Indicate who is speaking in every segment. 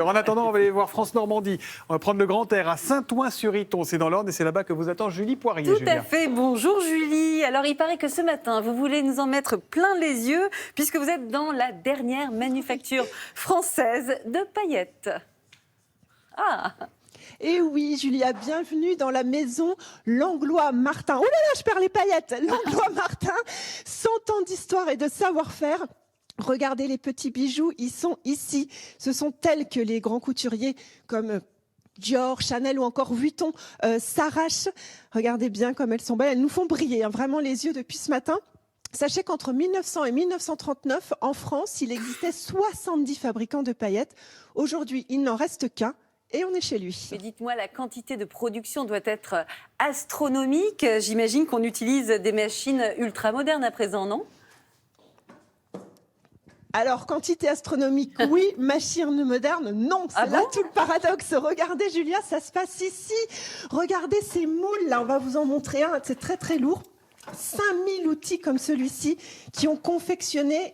Speaker 1: En attendant, on va aller voir France Normandie. On va prendre le grand air à Saint-Ouen-sur-Iton. C'est dans l'Orne et c'est là-bas que vous attend Julie Poirier.
Speaker 2: Tout
Speaker 1: Julia.
Speaker 2: à fait. Bonjour Julie. Alors il paraît que ce matin, vous voulez nous en mettre plein les yeux puisque vous êtes dans la dernière manufacture française de paillettes. Ah.
Speaker 3: Et oui, Julia, bienvenue dans la maison Langlois-Martin. Oh là là, je perds les paillettes. Langlois-Martin, 100 ans d'histoire et de savoir-faire. Regardez les petits bijoux, ils sont ici. Ce sont tels que les grands couturiers comme Dior, Chanel ou encore Vuitton s'arrachent. Regardez bien comme elles sont belles. Elles nous font briller vraiment les yeux depuis ce matin. Sachez qu'entre 1900 et 1939, en France, il existait 70 fabricants de paillettes. Aujourd'hui, il n'en reste qu'un. Et on est chez lui.
Speaker 2: Mais dites-moi, la quantité de production doit être astronomique. J'imagine qu'on utilise des machines ultra modernes à présent, non ?
Speaker 3: Alors, quantité astronomique, oui. Machine moderne, non. C'est là tout le paradoxe. Regardez, Julia, ça se passe ici. Regardez ces moules, là. On va vous en montrer un. C'est très, très lourd. 5000 outils comme celui-ci qui ont confectionné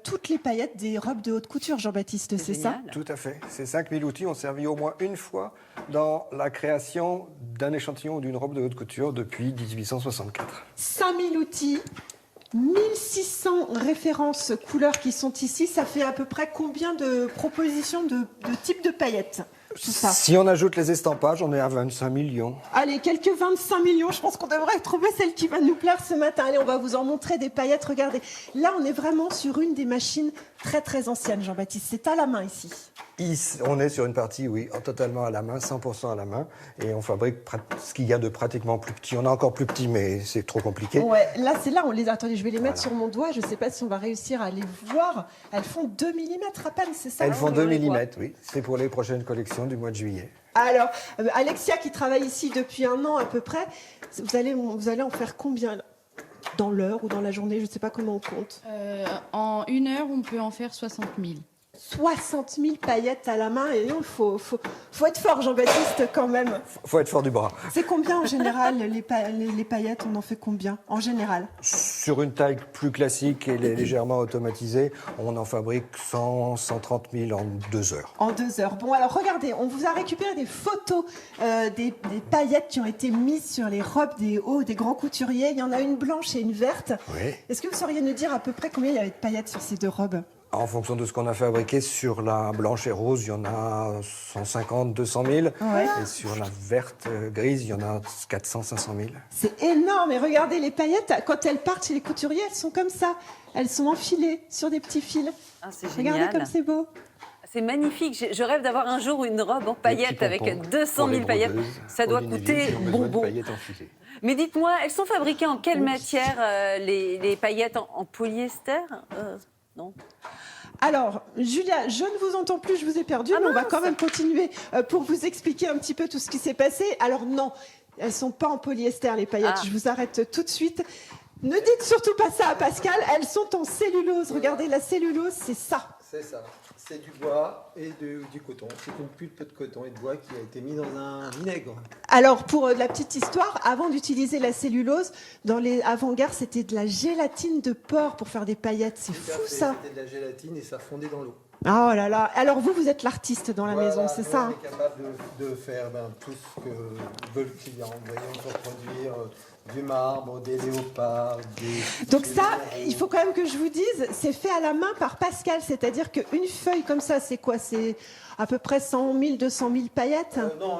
Speaker 3: toutes les paillettes des robes de haute couture, Jean-Baptiste, c'est ça ?
Speaker 4: Tout à fait. Ces 5000 outils ont servi au moins une fois dans la création d'un échantillon ou d'une robe de haute couture depuis 1864.
Speaker 3: 5000 outils, 1600 références couleurs qui sont ici. Ça fait à peu près combien de propositions de types de paillettes ? Tout ça.
Speaker 4: Si on ajoute les estampages, on est à 25 millions.
Speaker 3: Allez, quelques 25 millions. Je pense qu'on devrait trouver celle qui va nous plaire ce matin. Allez, on va vous en montrer des paillettes. Regardez, là, on est vraiment sur une des machines très, très anciennes, Jean-Baptiste. C'est à la main ici.
Speaker 4: On est sur une partie, oui, totalement à la main, 100% à la main. Et on fabrique ce qu'il y a de pratiquement plus petit. On a encore plus petit, mais c'est trop compliqué.
Speaker 3: Ouais, là, c'est là, on les a. Attendez, je vais les mettre sur mon doigt. Je ne sais pas si on va réussir à les voir. Elles font 2 mm à peine, c'est ça ?
Speaker 4: Elles font 2 mm, oui. C'est pour les prochaines collections du mois de juillet.
Speaker 3: Alors, Alexia, qui travaille ici depuis 1 an à peu près, vous allez en faire combien là ? Dans l'heure ou dans la journée, je ne sais pas comment on compte.
Speaker 5: En 1 heure, on peut en faire 60 000.
Speaker 3: 60 000 paillettes à la main, et il faut être fort, Jean-Baptiste, quand même.
Speaker 4: Faut être fort du bras.
Speaker 3: C'est combien en général, les paillettes, on en fait combien en général ?
Speaker 4: Sur une taille plus classique et légèrement automatisée, on en fabrique 100, 130 000 en 2 heures.
Speaker 3: En 2 heures. Bon, alors regardez, on vous a récupéré des photos des paillettes qui ont été mises sur les robes des grands couturiers. Il y en a une blanche et une verte.
Speaker 4: Oui.
Speaker 3: Est-ce que vous sauriez nous dire à peu près combien il y avait de paillettes sur ces 2 robes ?
Speaker 4: En fonction de ce qu'on a fabriqué, sur la blanche et rose, il y en a 150, 200 000.
Speaker 3: Ouais.
Speaker 4: Et sur la verte grise, il y en a 400, 500 000.
Speaker 3: C'est énorme. Et regardez, les paillettes, quand elles partent chez les couturiers, elles sont comme ça. Elles sont enfilées sur des petits fils.
Speaker 2: Ah, c'est génial.
Speaker 3: Regardez comme c'est beau.
Speaker 2: C'est magnifique. Je rêve d'avoir un jour une robe en paillettes avec 200 000 paillettes. Ça doit coûter bonbon. Mais dites-moi, elles sont fabriquées en quelle matière, les paillettes en polyester ? Non.
Speaker 3: Alors, Julia, je ne vous entends plus, je vous ai perdu, mais on va quand même continuer pour vous expliquer un petit peu tout ce qui s'est passé. Alors non, elles ne sont pas en polyester, les paillettes. Je vous arrête tout de suite. Ne dites surtout pas ça à Pascal, elles sont en cellulose. Regardez, la cellulose, c'est ça.
Speaker 6: C'est ça. C'est du bois et du coton. C'est une pulpe de coton et de bois qui a été mis dans un vinaigre.
Speaker 3: Alors, pour la petite histoire, avant d'utiliser la cellulose, dans les avant-gardes, c'était de la gélatine de porc pour faire des paillettes. C'est fou, ça.
Speaker 6: C'était de la gélatine et ça fondait dans l'eau.
Speaker 3: Oh là là. Alors, vous êtes l'artiste dans la maison, c'est ça, hein ?
Speaker 6: On est capable de faire tout ce que veut le client. Vous voyez, on peut produire du marbre, des léopards,
Speaker 3: Donc ça, il faut quand même que je vous dise, c'est fait à la main par Pascal. C'est-à-dire qu'une feuille comme ça, c'est quoi ? C'est à peu près 100 000, 200 000 paillettes ?
Speaker 6: Non,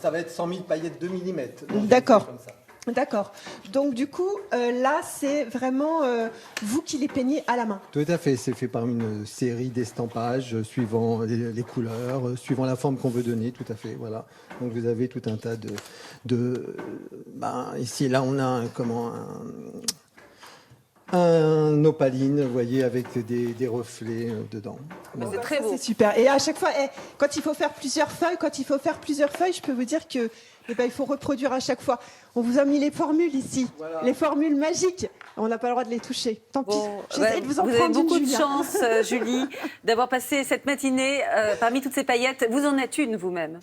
Speaker 6: ça va être 100 000 paillettes 2 mm.
Speaker 3: D'accord. D'accord. Donc du coup, là, c'est vraiment vous qui les peignez à la main.
Speaker 6: Tout à fait. C'est fait par une série d'estampages suivant les couleurs, suivant la forme qu'on veut donner. Tout à fait. Voilà. Donc vous avez tout un tas ici, là, on a un opaline, vous voyez, avec des reflets dedans.
Speaker 2: C'est très beau.
Speaker 3: C'est super. Et à chaque fois, quand il faut faire plusieurs feuilles, je peux vous dire que il faut reproduire à chaque fois. On vous a mis les formules ici, les formules magiques. On n'a pas le droit de les toucher. Tant pis. J'essaie de vous en prendre une,
Speaker 2: avez beaucoup de
Speaker 3: Julia.
Speaker 2: chance, Julie, d'avoir passé cette matinée parmi toutes ces paillettes. Vous en êtes une vous-même.